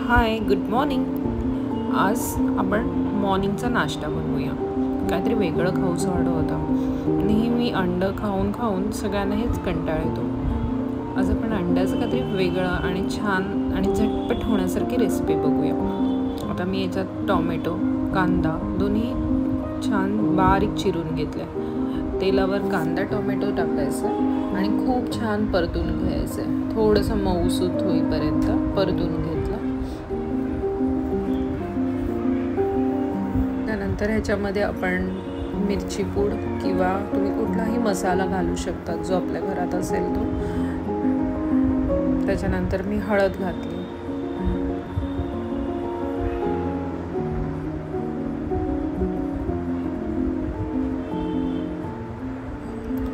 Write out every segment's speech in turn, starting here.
हाय, good morning. आज आपण मॉर्निंगचा नाश्ता बनवूया. काहीतरी वेगळं खाऊचं वाटत होतं. नेहमी अंडं खाऊन खाऊन सगळ्यांना हेच कंटाळा येतो. आज आपण अंड्याचं काहीतरी वेगळं आणि छान आणि झटपट होण्यासारखी रेसिपी बघूया. आता मी याच्यात टॉमॅटो, कांदा दोन्ही छान बारीक चिरून घेतले. तेलावर कांदा टोमॅटो टाकायचं आणि खूप छान परतून घ्यायचं. थोडंसं मऊसूत होईपर्यंत परतून घेतलं. त्यानंतर ह्याच्यामध्ये आपण मिरची पूड किंवा तुम्ही कुठलाही मसाला घालू शकता जो आपल्या घरात असेल तो. त्याच्यानंतर मी हळद घातली.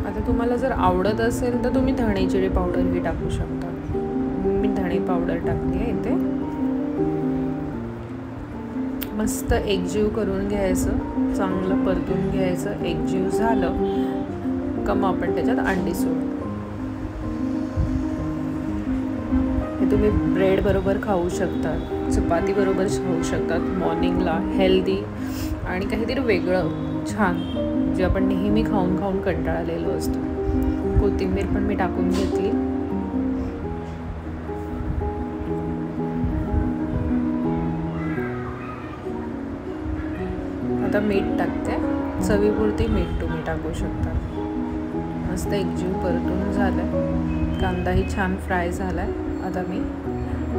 आता तुम्हाला जर आवडत असेल तर तुम्ही धणे जिरे पावडरही टाकू शकता. मी धणे पावडर टाकली आहे इथे. मस्त एकजीव करून घ्यायचं, चांगलं परतून घ्यायचं. एकजीव झालं का मग आपण त्याच्यात अंडी सोडू. हे तुम्ही ब्रेड बरोबर खाऊ शकतात, चपाती बरोबर खाऊ शकतात. मॉर्निंगला हेल्दी आणि काहीतरी वेगळं छान जे आपण नेहमी खाऊन खाऊन कंटाळलेलो असतो. कोथिंबीर पण मी टाकून घेतली. आता मीठ टाकते. चवीपुरती मीठ तुम्ही टाकू शकता. मस्त एकजीव परतून झालं. कांदाही छान फ्राय झाला आहे. आता मी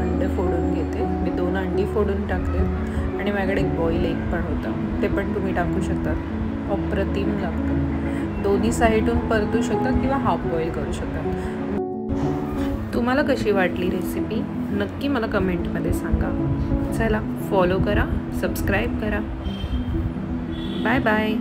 अंडे फोडून घेते. मी 2 अंडी फोडून टाकले आणि माझ्याकडे एक बॉईल एग पण होतं, ते पण तुम्ही टाकू शकता. अप्रतिम लागतं. दोन्ही साईडून परतू शकतात किंवा हाफ बॉईल करू शकतात. तुम्हाला कशी वाटली रेसिपी नक्की मला कमेंटमध्ये सांगा. चला, फॉलो करा, सबस्क्राईब करा. Bye bye.